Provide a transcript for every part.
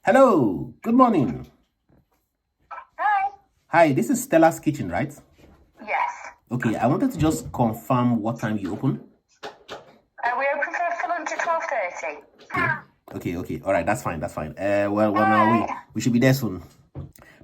Hello, good morning. Hi. Hi, this is Stella's Kitchen, right? Yes. Okay, I wanted to just confirm what time you open. We open for lunch at 12:30. Okay. All right, that's fine. Well, now we should be there soon.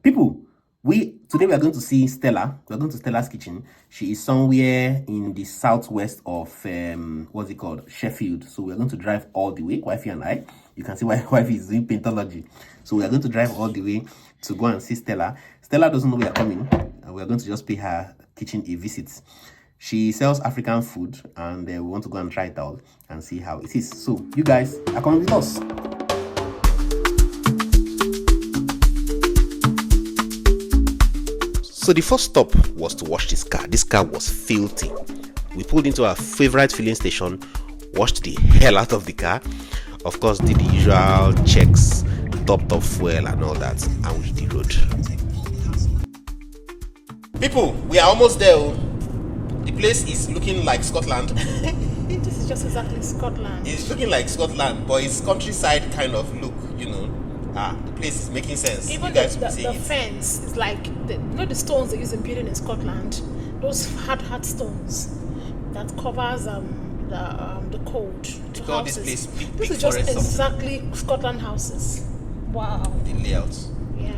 People, today we are going to see Stella. We're going to Stella's Kitchen. She is somewhere in the southwest of what's it called, Sheffield. So we're going to drive all the way. Wifey and I. You can see why wifey is doing paintology. So we are going to drive all the way to go and see Stella. Stella doesn't know we are coming, and we are going to just pay her kitchen a visit. She sells African food, and we want to go and try it out and see how it is. So you guys are coming with us. So the first stop was to wash this car. This car was filthy. We pulled into our favorite filling station, washed the hell out of the car. Of course, did the usual checks, topped up fuel and all that, and we hit the road. People, we are almost there. The place is looking like Scotland. This is just exactly Scotland. It's looking like Scotland, but it's countryside kind of look, you know. The place is making sense. Even you guys the it. fence is like the stones they use in building in Scotland. Those hard stones that covers the cold to Call houses. this place big This is just forest exactly Scotland houses. Wow. The layout. Yeah.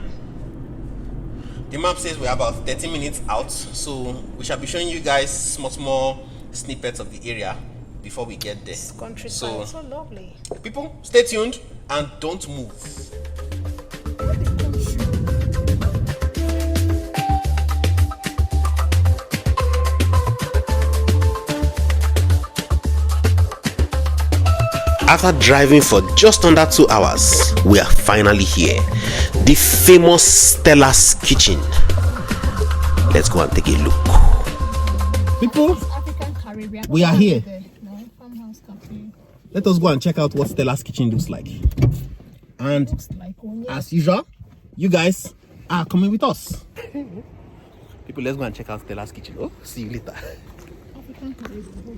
The map says we're about 30 minutes out, so we shall be showing you guys small snippets of the area before we get there. This countryside, so lovely. People, stay tuned and don't move. After driving for just under 2 hours, we are finally here. The famous Stella's Kitchen. Let's go and take a look. People, we are here. Let us go and check out what Stella's Kitchen looks like. And as usual, you guys are coming with us. People, let's go and check out Stella's Kitchen. Oh, see you later.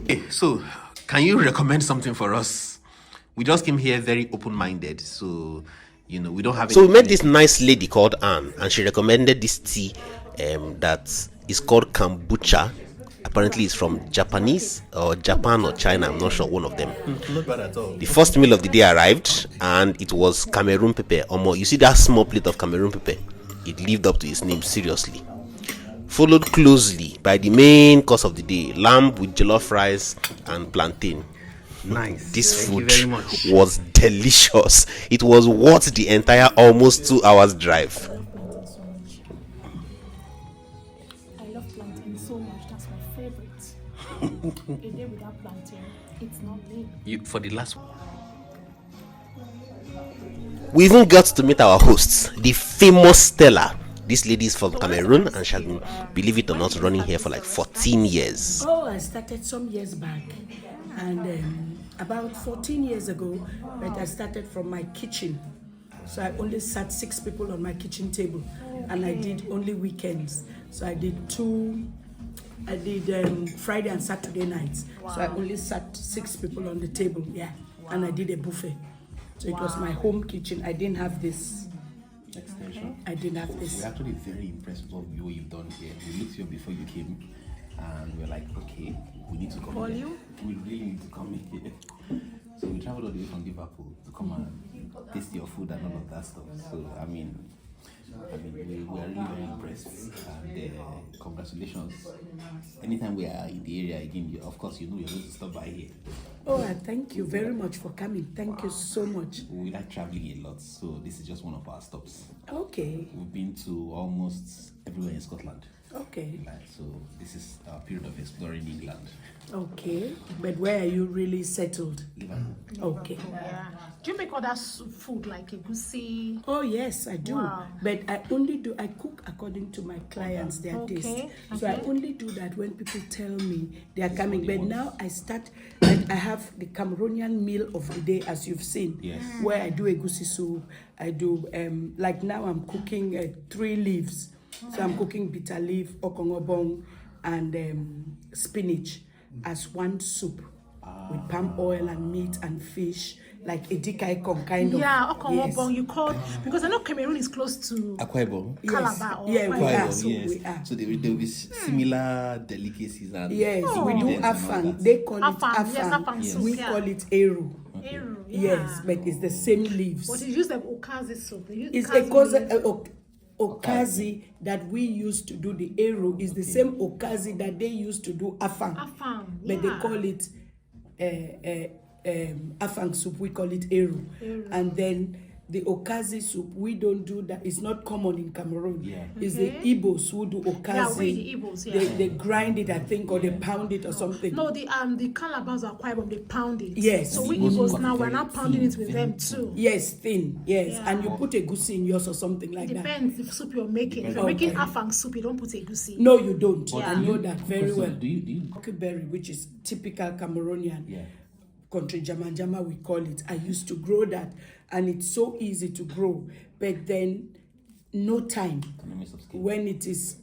Okay, so can you recommend something for us? We just came here very open-minded, so you know we don't have. So we met this nice lady called Anne, and she recommended this tea that is called kombucha. Apparently, it's from Japanese or Japan or China. I'm not sure, one of them. Not bad at all. The first meal of the day arrived, and it was Cameroon pepper. You see that small plate of Cameroon pepper? It lived up to its name, seriously. Followed closely by the main course of the day: lamb with jollof rice and plantain. Nice. This Thank food you very much. was delicious. It was worth the entire almost 2 hours drive. I love plantain so much. That's my favorite. A day without plantain, it's not me. For the last one. We even got to meet our hosts, the famous Stella. This lady is from Cameroon and she has been, believe it or not, running here for like 14 years. Oh, I started some years back, and about 14 years ago, but I started from my kitchen. So I only sat 6 people on my kitchen table, and I did only weekends. So I did Friday and Saturday nights. Wow. So I only sat 6 people on the table, yeah, and I did a buffet. So it was my home kitchen. I didn't have this Extension. I didn't have this. We're actually very impressed with what you've done here. We looked here before you came, and we're like, okay, we need to come here. We really need to come here. So we traveled all the way from Liverpool to come and taste your food and all of that stuff. So I mean, we are really very impressed. And congratulations. Anytime we are in the area again, of course, you know you're going to stop by here. Oh, thank you very much for coming. Thank you so much. We like traveling a lot, so this is just one of our stops. Okay. We've been to almost everywhere in Scotland. Okay. So this is our period of exploring England. Okay. But where are you really settled? Liverpool. Okay. Yeah. Do you make other food like egusi? Oh yes, I do. Wow. But I cook according to my clients, their taste. So I only do that when people tell me they are coming. But now I have the Cameroonian meal of the day, as you've seen. Yes. Where I do egusi soup. I do like now I'm cooking 3 leaves. So I'm cooking bitter leaf, okongobong, and spinach as one soup with palm oil and meat and fish. like Edikaikon kind of. Yeah, Yes. you call, because I know Cameroon is close to Akwa Ibom. Calabar. Or Yeah, we Akwa are. Ibom. So Yes. we are. So there will be similar delicacies and Yes, we do ingredients and all afang. that. They call Afang, it yes, afang. afang soup, We yeah. call it eru. Eru, Yes, but it's the same leaves. But you use the okazi soup. They use It's okazi a leaf. okazi that we used to do the eru is the same okazi that they used to do afang. Afang, But they yeah. call it afang soup. We call it eru. And then the okazi soup, we don't do that. It's not common in Cameroon. Yeah. It's the Igbos who do okazi. Yeah, we the Igbos, yeah. They grind it, I think, or they pound it or something. No, the Calabars are quite they pound it. Yes. So we Most Igbos of now it we're very now pounding thin, it with very them too. Yes, thin. Yes, Yeah. and you put a goosey in yours or something like that. Depends the soup you're making. If you're Okay. making afang soup, you don't put egusi. No, you don't. Yeah. I know that very So well. do you Berry, which is typical Cameroonian. Yeah. Country Jama we call it. I used to grow that, and it's so easy to grow, but then no time. economies of scale? When it is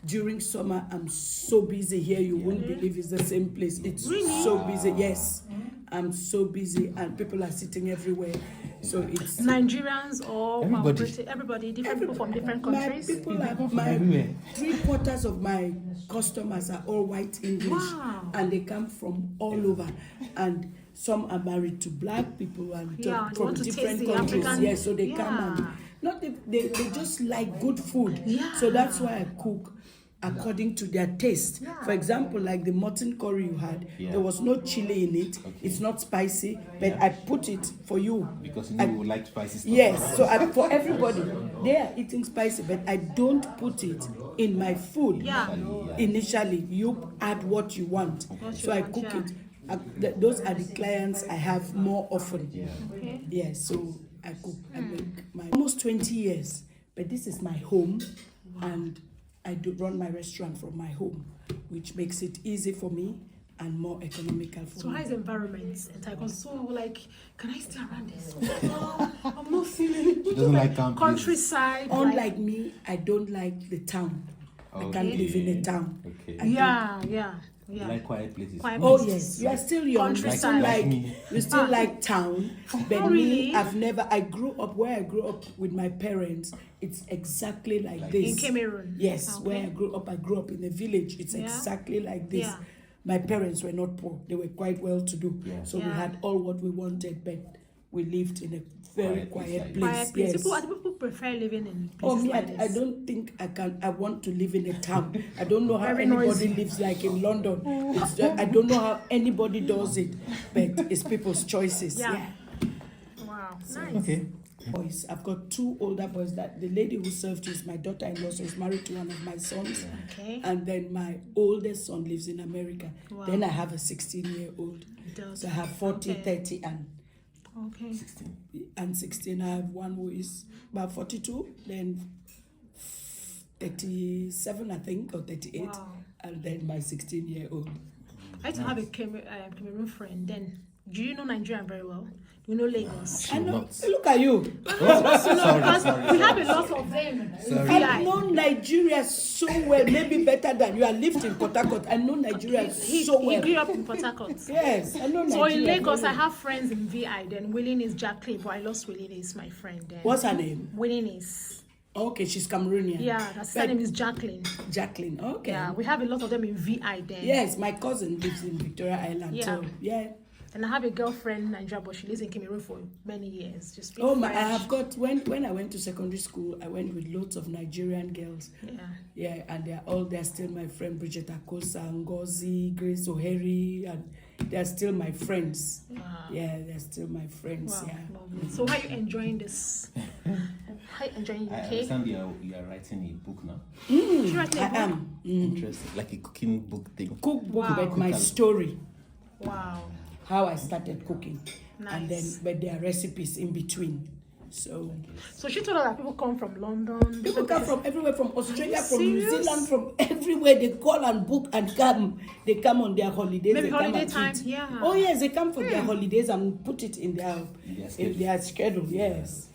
during summer, I'm so busy here, you won't believe it's the same place. It's so busy. Yes, I'm so busy, and people are sitting everywhere. So it's Nigerians or Everybody. everybody, different people from different my countries. people are everywhere. 3/4 of my customers are all white English. Wow. And they come from all over, and some are married to black people and Yeah, they from want to different taste the countries. African- Yes, so they come Yeah. and not they just like good food. Yeah. So that's why I cook according to their taste. Yeah. For example, like the mutton curry you had, Yeah. there was no chili in it. It's not spicy, but I put it for you. Because you know we would like spicy stuff. Yes, so for everybody, they are eating spicy, but I don't put it in my food. Yeah. Initially, you add what you want. So I cook yeah. it. Those are the clients I have more often. Okay. Yes, so I cook. I make my almost 20 years, but this is my home, and I do run my restaurant from my home, which makes it easy for me and more economical for So me. how is the environment? And I was so like, can I stay around this? I'm not feeling it. She doesn't like camp places. Countryside. Unlike me, I don't like the town. I can't live in a town. Okay. yeah. You like quiet places. Quiet Oh places. yes, you are still young. You Countryside. still Like like me. you still like town. But Oh, really? me, I grew up where I grew up with my parents. It's exactly like this. In Cameroon? Yes, Okay. where I grew up in a village. It's Yeah. exactly like this. Yeah. My parents were not poor; they were quite well to do. Yeah. So we Yeah. had all what we wanted, but we lived in a very quiet place. Quiet place. Yes. People prefer living in Oh, places me, like I this. don't think I want to live in a town. I don't know how Very anybody noisy. lives like in London. I don't know how anybody does it, but it's people's choices. Yeah. Yeah. Wow. Nice. Okay. Boys, I've got 2 older boys. That the lady who served you is my daughter-in-law, so is married to one of my sons. Okay. And then my oldest son lives in America. Wow. Then I have a 16-year-old. Does- So I have 40, okay. 30, Okay. 16. I have one who is about 42, then 37, I think, or 38, Wow. and then my 16-year-old. I used to have a Cameroon friend. Then, do you know Nigeria very well? Do you know Lagos? I know. Not. Look at you. Because we have a lot of them. in I VI. know Nigeria so well, maybe better than you. I lived in Port Harcourt. I know Nigeria so He well. grew up in Port Harcourt. Yes, I know Nigeria. So in Lagos, very I have friends in VI. Then Willing is Jacqueline, but I lost Willing is my friend. Then What's her name? Willing is Okay, she's Cameroonian. yeah. Her sister But name is Jacqueline. Jacqueline. Okay. Yeah, we have a lot of them in VI. Then Yes, my cousin lives in Victoria Island. Yeah. So yeah. and I have a girlfriend in Nigeria, but she lives in Cameroon for many years. Just speak Oh my! French. I have got when I went to secondary school, I went with loads of Nigerian girls. Yeah. Yeah, and they're still my friend. Bridget Akosa, Ngozi, Grace O'Hary, and they're still my friends. Wow. Yeah, they're still my friends. Wow, Yeah. lovely. So how are you enjoying this? How are you enjoying I UK? understand you are writing a book now. She writing a I book? am Interesting. Like a cooking book thing. cookbook, Wow. but my story, Wow. how I started cooking, and then Nice. but there are recipes in between. So So she told us that people come from London. people different come places. from everywhere, from Australia, from New Serious? Zealand, from everywhere. They call and book and come. They come on their holidays. Maybe they come holiday and time, eat. yeah. Hmm. Oh yes, they come for their holidays and put it in their schedule. schedule. Yes.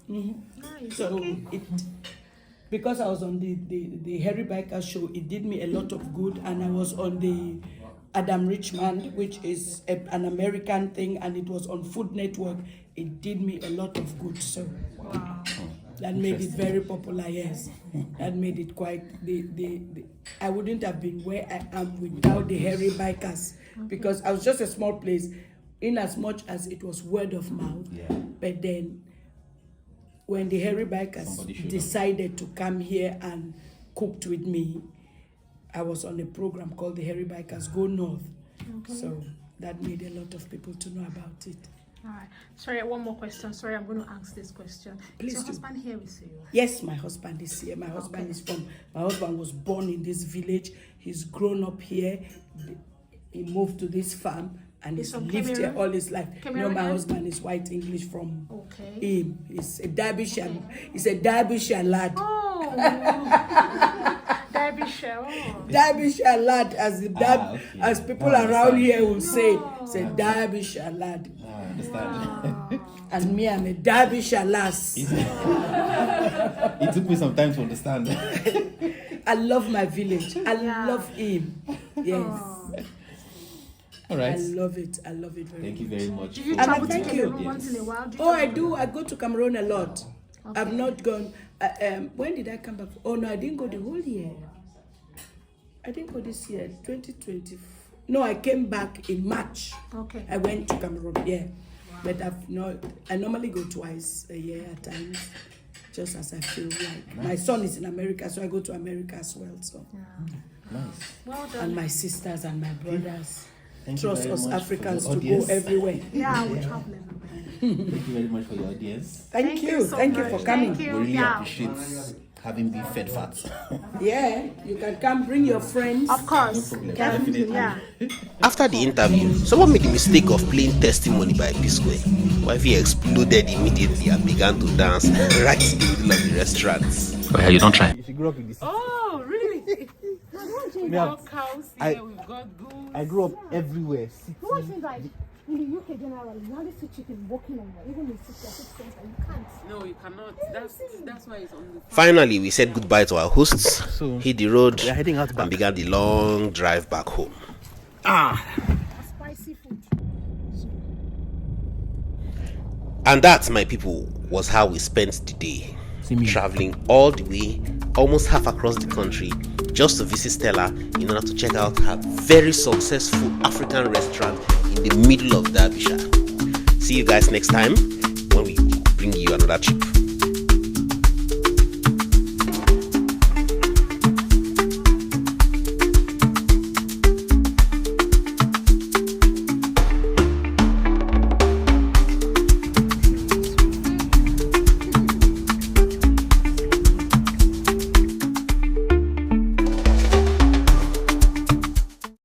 Nice. So Okay. it because I was on the Harry Biker show, it did me a lot of good, and I was on the Adam Richmond, which is an American thing, and it was on Food Network. It did me a lot of good. So that made it very popular. Yes, that made it quite. I wouldn't have been where I am without the Hairy Bikers, because I was just a small place. In as much as it was word of mouth, but then when the Hairy Bikers decided to come here and cooked with me, I was on a program called the Hairy Bikers Go North. So that made a lot of people to know about it. All right. Sorry, one more question. Sorry, I'm going to ask this question. Please Is your do. husband here with you? Yes, my husband is here. My husband was born in this village. He's grown up here. He moved to this farm and he's from lived here Cameroon? all his life. Cameroon? No, my husband is white English from Okay. He's a Derbyshire. He's a Derbyshire lad. Oh, Derbyshire. Oh. Derbyshire lad, as people around here will say, it's a Derbyshire lad. I understand. And me, I'm a Derbyshire lass. It took me some time to understand. I love my village. I love him. Yes. All right. I love it. I love it very Thank you much. very much. Do you And travel to thank you. Cameroon once in a while? Oh, I do. I go to Cameroon a lot. I've not gone. When did I come back? Oh, no, I didn't go the whole year. I didn't go this year, 2020. No, I came back in March. Okay. I went to Cameroon, But I normally go twice a year at times, just as I feel like. My son is in America, so I go to America as well. So, Nice. Well done. and my sisters and my brothers Thank you trust very us much for Africans the to go audience. everywhere. Yeah, we travel everywhere. Thank you very much for your audience. Thank you. so Thank you much. for coming. Thank you. We really Yeah. appreciate having been fed fat. Yeah, you can come, bring your friends. Of course. No problem. Definitely. Definitely. Yeah. After the interview, someone made the mistake of playing Testimony by P-Square. Wifey exploded immediately and began to dance right in the middle of the restaurant. Oh yeah, you don't try. If you grew up in this city, Oh, really? we have- cows I- here, we've got goose. I grew up everywhere. City. What is like in the UK generally, you only see chicken walking on there, even in city center, you can't. No, you cannot. That's why it's on the. Finally, we said goodbye to our hosts, So, hit the road, we are heading out and back. began the long drive back home. Spicy food. And that, my people, was how we spent the day. Traveling all the way, almost half across the country, just to visit Stella in order to check out her very successful African restaurant in the middle of Derbyshire. See you guys next time when we bring you another trip.